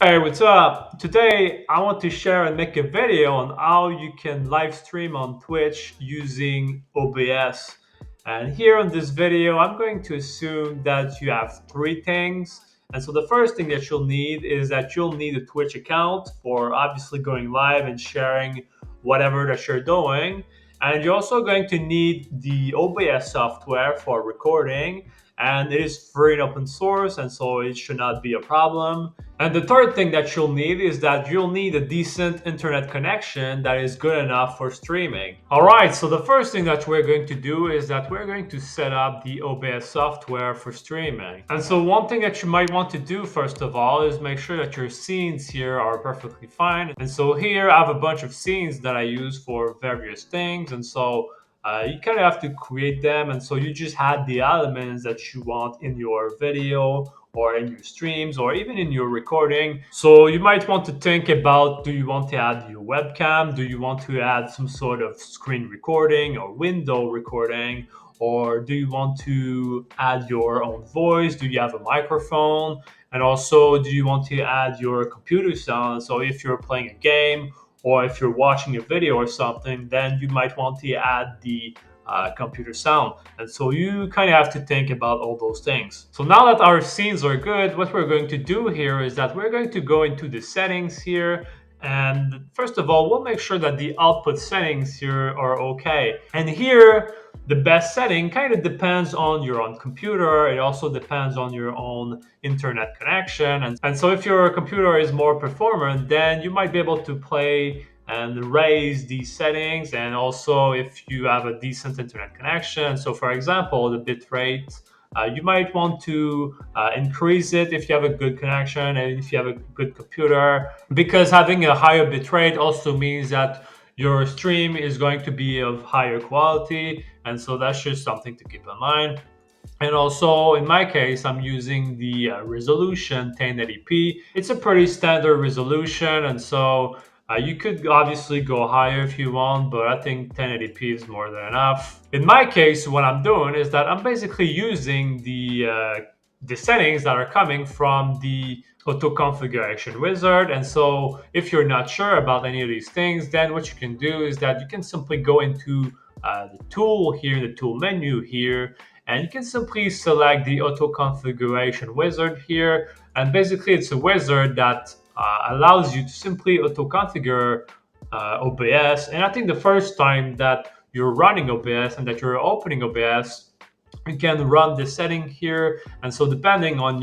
Hey, what's up? Today I want to share and make a video on how you can live stream on Twitch using OBS. And here on this video, I'm going to assume that you have three things. And so the first thing that you'll need is that you'll need a Twitch account for obviously going live and sharing whatever that you're doing. And you're also going to need the OBS software for recording. And it is free and open source, and so it should not be a problem. And the third thing that you'll need is that you'll need a decent internet connection that is good enough for streaming. All right, so the first thing that we're going to do is that we're going to set up the OBS software for streaming. And so one thing that you might want to do first of all is make sure that your scenes here are perfectly fine. And so here I have a bunch of scenes that I use for various things. And so you kind of have to create them, and so you just add the elements that you want in your video or in your streams or even in your recording. So you might want to think about, do you want to add your webcam? Do you want to add some sort of screen recording or window recording? Or do you want to add your own voice? Do you have a microphone? And also, do you want to add your computer sound? So if you're playing a game or if you're watching a video or something, then you might want to add the computer sound. And so you kind of have to think about all those things. So now that our scenes are good, what we're going to do here is that we're going to go into the settings here. And first of all, we'll make sure that the output settings here are okay. And here, the best setting kind of depends on your own computer. It also depends on your own internet connection. And so if your computer is more performant, then you might be able to play and raise these settings. And also if you have a decent internet connection. So for example, the bit rate, you might want to increase it if you have a good connection and if you have a good computer, because having a higher bit rate also means that your stream is going to be of higher quality. And so that's just something to keep in mind. And also in my case, I'm using the resolution 1080p. It's a pretty standard resolution. And so you could obviously go higher if you want, but I think 1080p is more than enough. In my case, what I'm doing is that I'm basically using the settings that are coming from the auto configuration wizard. And so if you're not sure about any of these things, then what you can do is that you can simply go into the tool here, the tool menu here, and you can simply select the auto configuration wizard here. And basically it's a wizard that allows you to simply auto configure OBS. And I think the first time that you're running OBS and that you're opening OBS, you can run the setting here. And so depending on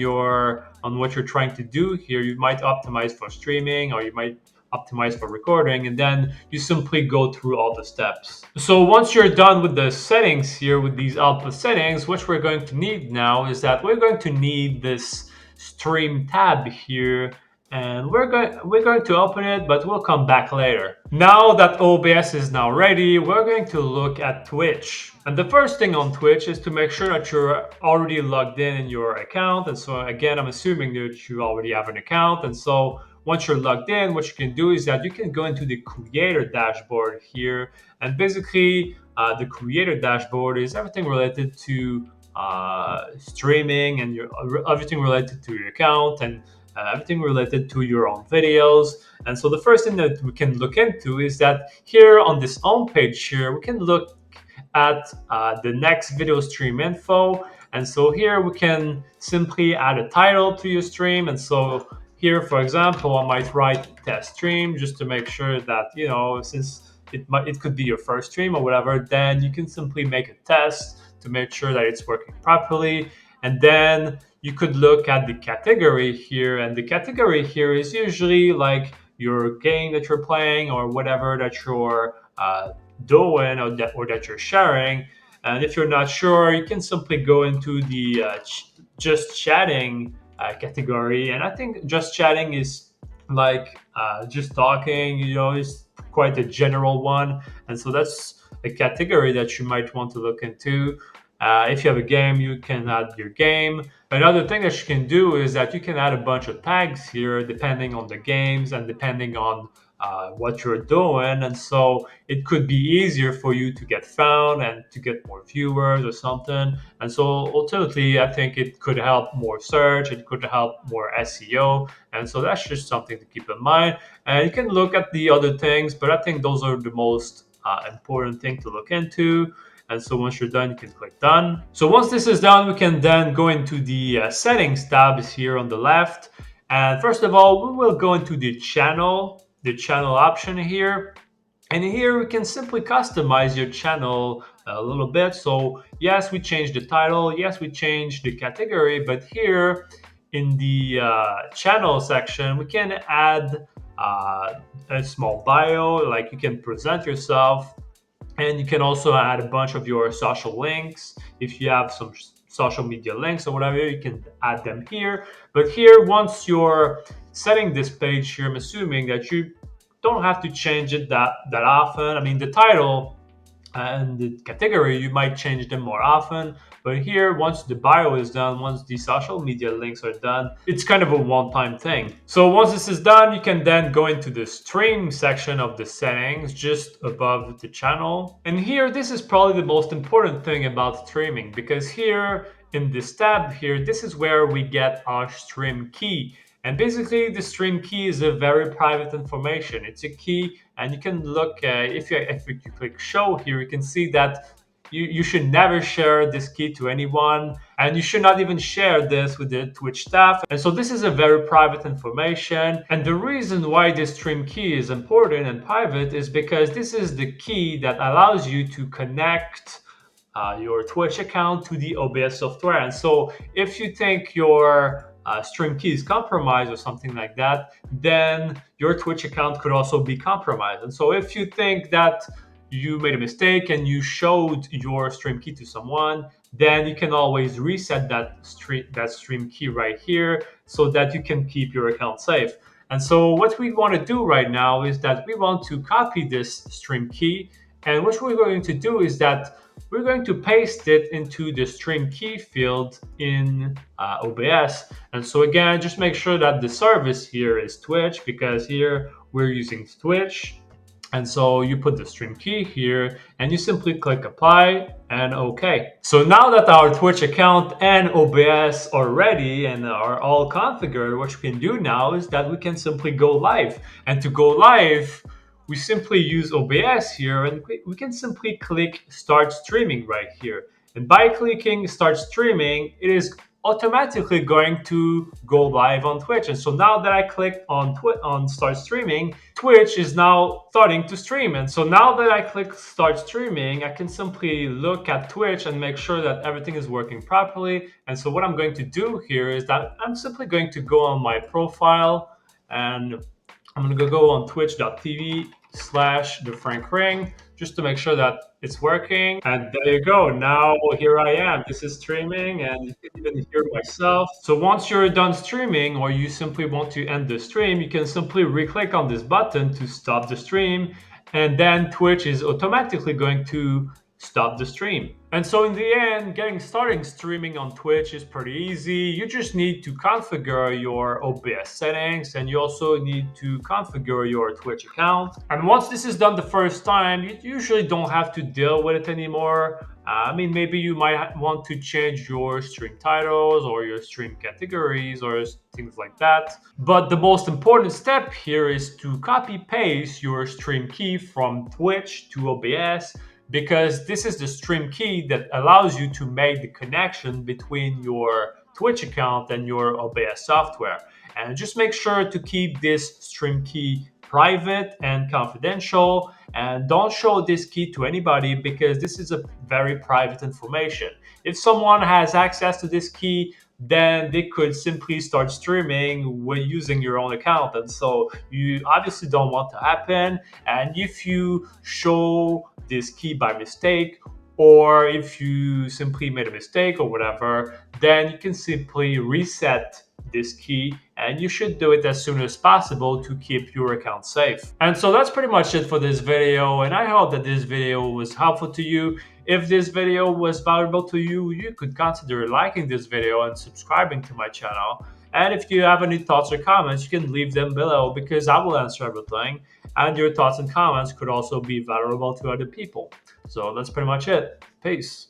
what you're trying to do here, you might optimize for streaming or you might optimize for recording, and then you simply go through all the steps. So once you're done with the settings here, with these output settings, what we're going to need now is that we're going to need this stream tab here, and we're going to open it, but we'll come back later. Now that OBS is now ready, we're going to look at Twitch. And the first thing on Twitch is to make sure that you're already logged in your account. And so again, I'm assuming that you already have an account. And so once you're logged in, what you can do is that you can go into the creator dashboard here. And basically, the creator dashboard is everything related to streaming and everything related to your account and everything related to your own videos. And so the first thing that we can look into is that here on this home page here, we can look at the next video stream info. And so here we can simply add a title to your stream. And so here, for example, I might write test stream just to make sure that, since it could be your first stream or whatever, then you can simply make a test to make sure that it's working properly. And then you could look at the category here, and the category here is usually like your game that you're playing or whatever that you're doing or that you're sharing. And if you're not sure, you can simply go into the just chatting category. And I think just chatting is like just talking, is quite a general one. And so that's a category that you might want to look into. If you have a game, you can add your game. Another thing that you can do is that you can add a bunch of tags here depending on the games and depending on what you're doing, and so it could be easier for you to get found and to get more viewers or something. And so ultimately, I think it could help more search, it could help more SEO, and so that's just something to keep in mind. And you can look at the other things, but I think those are the most important thing to look into. And so once you're done, you can click done. So once this is done, we can then go into the settings tab here on the left. And first of all, we will go into the channel option here. And here we can simply customize your channel a little bit. So yes, we changed the title. Yes, we changed the category. But here in the channel section, we can add a small bio, like you can present yourself, and you can also add a bunch of your social links. If you have some social media links or whatever, you can add them here. But here, once you're setting this page here, I'm assuming that you don't have to change it that often. I mean, the title and the category, you might change them more often. But here, once the bio is done, once the social media links are done, it's kind of a one-time thing. So once this is done, you can then go into the stream section of the settings just above the channel. And here, this is probably the most important thing about streaming, because here in this tab here, this is where we get our stream key. And basically, the stream key is a very private information. It's a key, and you can look, if you click show here, you can see that you should never share this key to anyone, and you should not even share this with the Twitch staff. And so this is a very private information. And the reason why this stream key is important and private is because this is the key that allows you to connect your Twitch account to the OBS software. And so if you think your stream key is compromised or something like that, then your Twitch account could also be compromised. And so if you think that you made a mistake and you showed your stream key to someone, then you can always reset that stream key right here so that you can keep your account safe. And so what we want to do right now is that we want to copy this stream key. And what we're going to do is that we're going to paste it into the stream key field in OBS. And so again, just make sure that the service here is Twitch, because here we're using Twitch. And so you put the stream key here and you simply click apply and OK. So now that our Twitch account and OBS are ready and are all configured, what you can do now is that we can simply go live. And to go live, we simply use OBS here, and we can simply click start streaming right here. And by clicking start streaming, it is automatically going to go live on Twitch. And so now that I clicked on start streaming, Twitch is now starting to stream. And so now that I click start streaming, I can simply look at Twitch and make sure that everything is working properly. And so what I'm going to do here is that I'm simply going to go on my profile, and I'm going to go on twitch.tv/thefrankring just to make sure that it's working. And there you go. Now here I am. This is streaming, and you can even hear myself. So once you're done streaming, or you simply want to end the stream, you can simply re-click on this button to stop the stream, and then Twitch is automatically going to stop the stream. And so in the end, getting started streaming on Twitch is pretty easy. You just need to configure your OBS settings, and you also need to configure your Twitch account. And once this is done the first time, you usually don't have to deal with it anymore. I mean, maybe you might want to change your stream titles or your stream categories or things like that. But the most important step here is to copy paste your stream key from Twitch to OBS, because this is the stream key that allows you to make the connection between your Twitch account and your OBS software. And just make sure to keep this stream key private and confidential, and don't show this key to anybody, because this is a very private information. If someone has access to this key, then they could simply start streaming when using your own account. And so you obviously don't want to happen. And if you show this key by mistake, or if you simply made a mistake or whatever, then you can simply reset this key, and you should do it as soon as possible to keep your account safe. And so that's pretty much it for this video, and I hope that this video was helpful to you. If this video was valuable to you, you could consider liking this video and subscribing to my channel. And if you have any thoughts or comments, you can leave them below because I will answer everything. And your thoughts and comments could also be valuable to other people. So that's pretty much it. Peace.